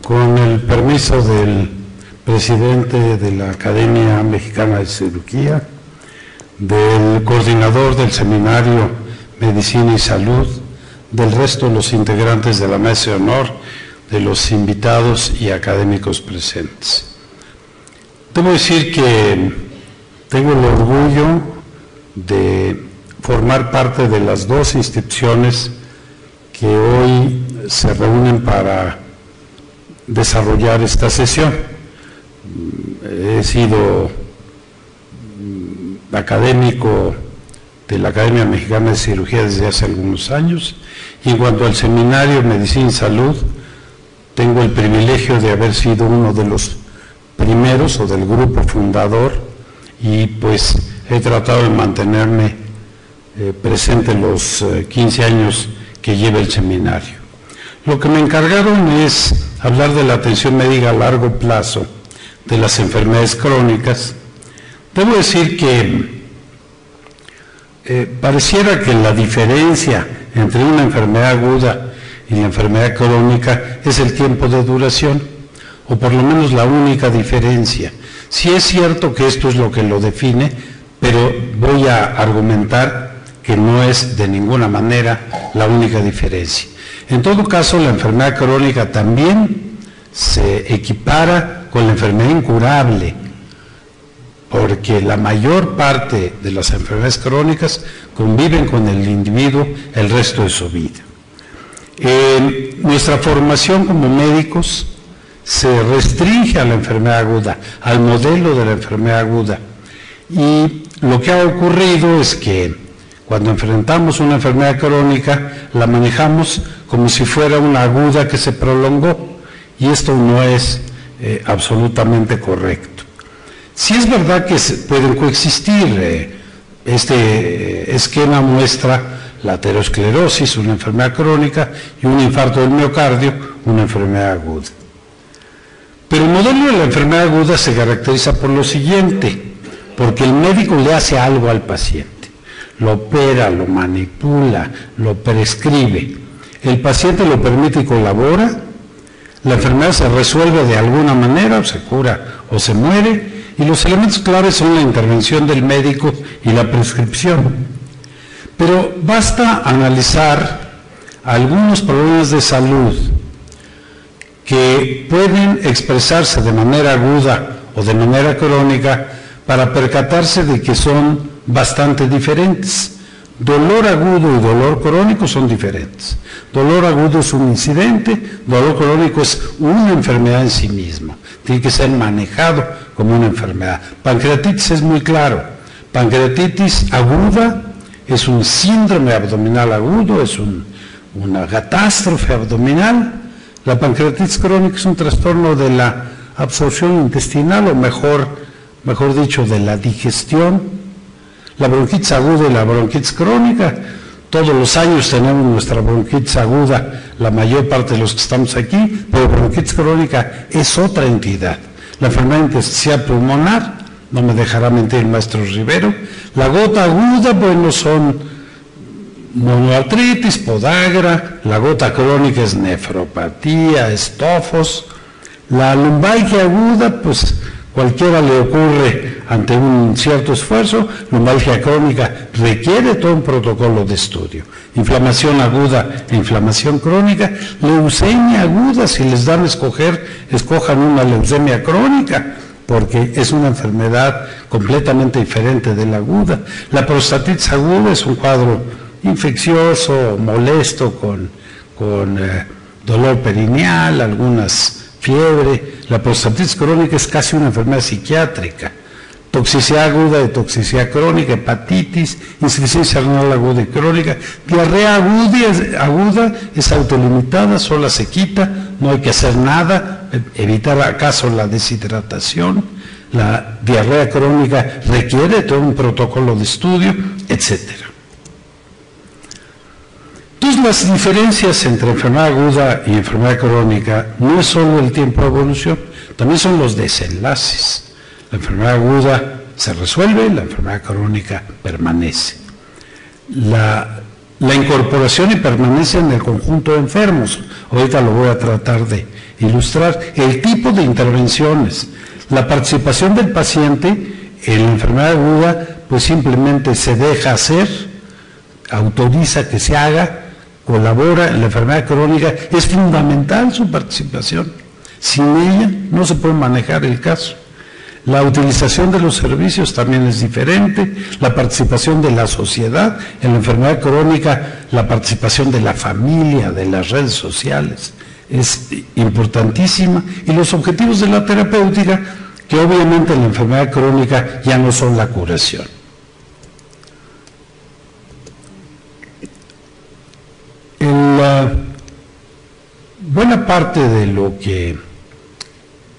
Con el permiso del presidente de la Academia Mexicana de Cirugía, del coordinador del seminario Medicina y Salud, del resto de los integrantes de la mesa de honor, de los invitados y académicos presentes. Debo decir que tengo el orgullo de formar parte de las dos instituciones que hoy se reúnen para desarrollar esta sesión. He sido académico de la Academia Mexicana de Cirugía desde hace algunos años, y en cuanto al seminario Medicina y Salud, tengo el privilegio de haber sido uno de los primeros o del grupo fundador, y pues he tratado de mantenerme presente los 15 años que lleva el seminario. Lo que me encargaron es hablar de la atención médica a largo plazo de las enfermedades crónicas. Debo decir que pareciera que la diferencia entre una enfermedad aguda y la enfermedad crónica es el tiempo de duración, o por lo menos la única diferencia. Sí es cierto que esto es lo que lo define, pero voy a argumentar que no es de ninguna manera la única diferencia. En todo caso, la enfermedad crónica también se equipara con la enfermedad incurable, porque la mayor parte de las enfermedades crónicas conviven con el individuo el resto de su vida. Nuestra formación como médicos se restringe a la enfermedad aguda, al modelo de la enfermedad aguda, y lo que ha ocurrido es que cuando enfrentamos una enfermedad crónica la manejamos como si fuera una aguda que se prolongó, y esto no es absolutamente correcto. Sí es verdad que pueden coexistir. Este esquema muestra la aterosclerosis, una enfermedad crónica, y un infarto del miocardio, una enfermedad aguda. Pero el modelo de la enfermedad aguda se caracteriza por lo siguiente, porque el médico le hace algo al paciente, lo opera, lo manipula, lo prescribe, el paciente lo permite y colabora, la enfermedad se resuelve de alguna manera, o se cura o se muere, y los elementos claves son la intervención del médico y la prescripción. Pero basta analizar algunos problemas de salud que pueden expresarse de manera aguda o de manera crónica para percatarse de que son bastante diferentes. Dolor agudo y dolor crónico son diferentes. Dolor agudo es un incidente, dolor crónico es una enfermedad en sí mismo. Tiene que ser manejado como una enfermedad. Pancreatitis es muy claro. Pancreatitis aguda es un síndrome abdominal agudo, es una catástrofe abdominal. La pancreatitis crónica es un trastorno de la absorción intestinal, o mejor dicho, de la digestión. La bronquitis aguda y la bronquitis crónica, todos los años tenemos nuestra bronquitis aguda, la mayor parte de los que estamos aquí, pero bronquitis crónica es otra entidad. La enfermedad intersticial pulmonar, no me dejará mentir el maestro Rivero. La gota aguda, bueno, son monoartritis, podagra. La gota crónica es nefropatía, estofos. La lumbalgia aguda, pues cualquiera le ocurre ante un cierto esfuerzo. Lumbalgia crónica requiere todo un protocolo de estudio. Inflamación aguda e inflamación crónica. Leucemia aguda, si les dan a escoger, escojan una leucemia crónica, porque es una enfermedad completamente diferente de la aguda. La prostatitis aguda es un cuadro infeccioso, molesto, con dolor perineal, algunas fiebre. La prostatitis crónica es casi una enfermedad psiquiátrica. Toxicidad aguda y toxicidad crónica, hepatitis, insuficiencia renal aguda y crónica. Diarrea aguda es autolimitada, sola se quita, no hay que hacer nada, evitar acaso la deshidratación. La diarrea crónica requiere todo un protocolo de estudio, etcétera. Entonces, las diferencias entre enfermedad aguda y enfermedad crónica no es solo el tiempo de evolución, también son los desenlaces. La enfermedad aguda se resuelve, la enfermedad crónica permanece. La incorporación y permanencia en el conjunto de enfermos, ahorita lo voy a tratar de ilustrar el tipo de intervenciones. La participación del paciente en la enfermedad aguda, pues simplemente se deja hacer, autoriza que se haga, colabora. En la enfermedad crónica es fundamental su participación. Sin ella no se puede manejar el caso. La utilización de los servicios también es diferente, la participación de la sociedad. En la enfermedad crónica, la participación de la familia, de las redes sociales, es importantísima. Y los objetivos de la terapéutica, que obviamente en la enfermedad crónica ya no son la curación. Buena parte de lo que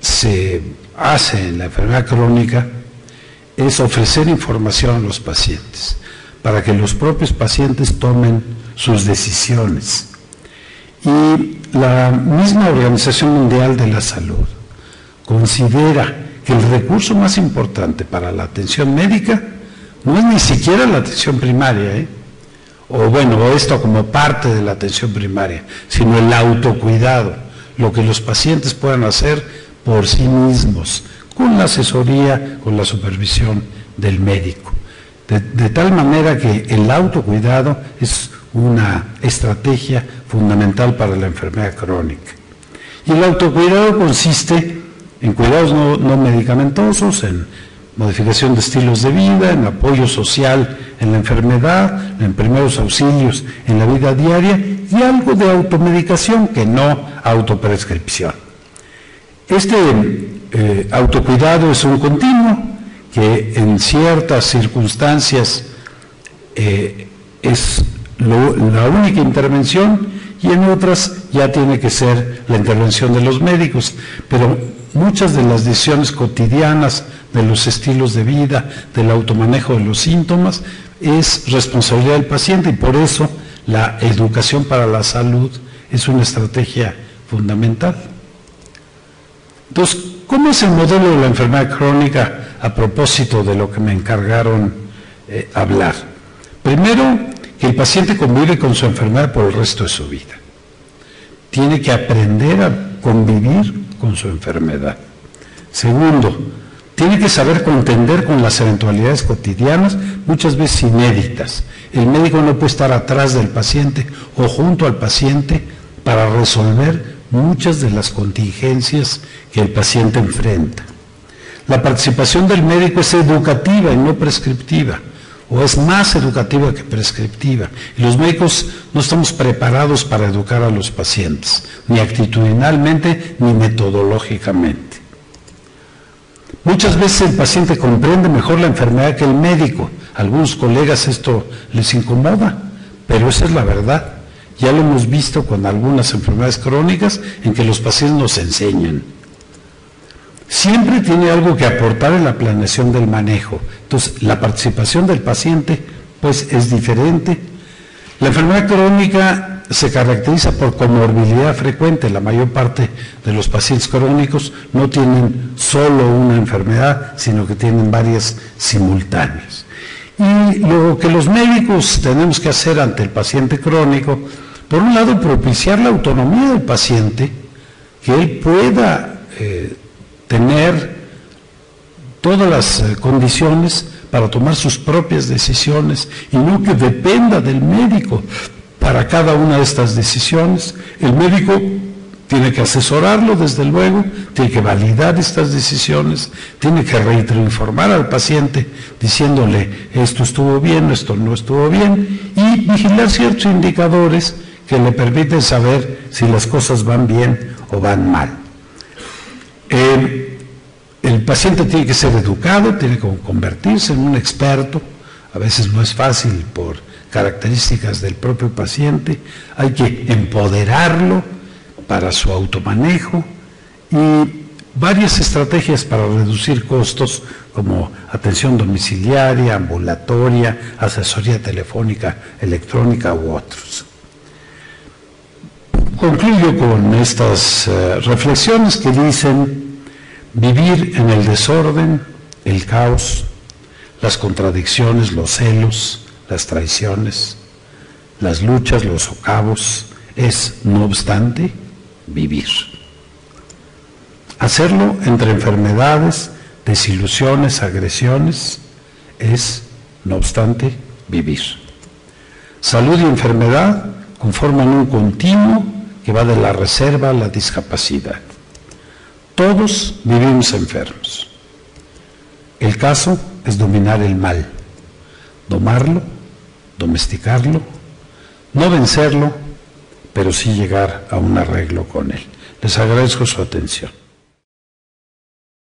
se hace en la enfermedad crónica es ofrecer información a los pacientes, para que los propios pacientes tomen sus decisiones. Y la misma Organización Mundial de la Salud considera que el recurso más importante para la atención médica no es ni siquiera la atención primaria, o bueno, esto como parte de la atención primaria, sino el autocuidado, lo que los pacientes puedan hacer por sí mismos, con la asesoría, con la supervisión del médico. De tal manera que el autocuidado es una estrategia fundamental para la enfermedad crónica. Y el autocuidado consiste en cuidados no medicamentosos, en modificación de estilos de vida, en apoyo social en la enfermedad, en primeros auxilios en la vida diaria y algo de automedicación, que no autoprescripción. Este autocuidado es un continuo que en ciertas circunstancias es la única intervención y en otras ya tiene que ser la intervención de los médicos, pero muchas de las decisiones cotidianas de los estilos de vida, del automanejo de los síntomas, es responsabilidad del paciente, y por eso la educación para la salud es una estrategia fundamental. Entonces, ¿cómo es el modelo de la enfermedad crónica a propósito de lo que me encargaron hablar? Primero, que el paciente convive con su enfermedad por el resto de su vida. Tiene que aprender a convivir con su enfermedad. Segundo, tiene que saber contender con las eventualidades cotidianas, muchas veces inéditas. El médico no puede estar atrás del paciente o junto al paciente para resolver muchas de las contingencias que el paciente enfrenta. La participación del médico es educativa y no prescriptiva, o es más educativa que prescriptiva. Y los médicos no estamos preparados para educar a los pacientes, ni actitudinalmente ni metodológicamente. Muchas veces el paciente comprende mejor la enfermedad que el médico. A algunos colegas esto les incomoda, pero esa es la verdad. Ya lo hemos visto con algunas enfermedades crónicas en que los pacientes nos enseñan. Siempre tiene algo que aportar en la planeación del manejo. Entonces, la participación del paciente, pues, es diferente. La enfermedad crónica se caracteriza por comorbilidad frecuente. La mayor parte de los pacientes crónicos no tienen solo una enfermedad, sino que tienen varias simultáneas. Y lo que los médicos tenemos que hacer ante el paciente crónico, por un lado, propiciar la autonomía del paciente, que él pueda tener todas las condiciones para tomar sus propias decisiones y no que dependa del médico para cada una de estas decisiones. El médico tiene que asesorarlo, desde luego, tiene que validar estas decisiones, tiene que retroinformar al paciente diciéndole esto estuvo bien, esto no estuvo bien, y vigilar ciertos indicadores que le permiten saber si las cosas van bien o van mal. El paciente tiene que ser educado, tiene que convertirse en un experto. A veces no es fácil por características del propio paciente. Hay que empoderarlo para su automanejo y varias estrategias para reducir costos, como atención domiciliaria, ambulatoria, asesoría telefónica, electrónica u otros. Concluyo con estas reflexiones que dicen: vivir en el desorden, el caos, las contradicciones, los celos, las traiciones, las luchas, los socavos, es, no obstante, vivir. Hacerlo entre enfermedades, desilusiones, agresiones, es, no obstante, vivir. Salud y enfermedad conforman un continuo que va de la reserva a la discapacidad. Todos vivimos enfermos. El caso es dominar el mal, domarlo, domesticarlo, no vencerlo, pero sí llegar a un arreglo con él. Les agradezco su atención.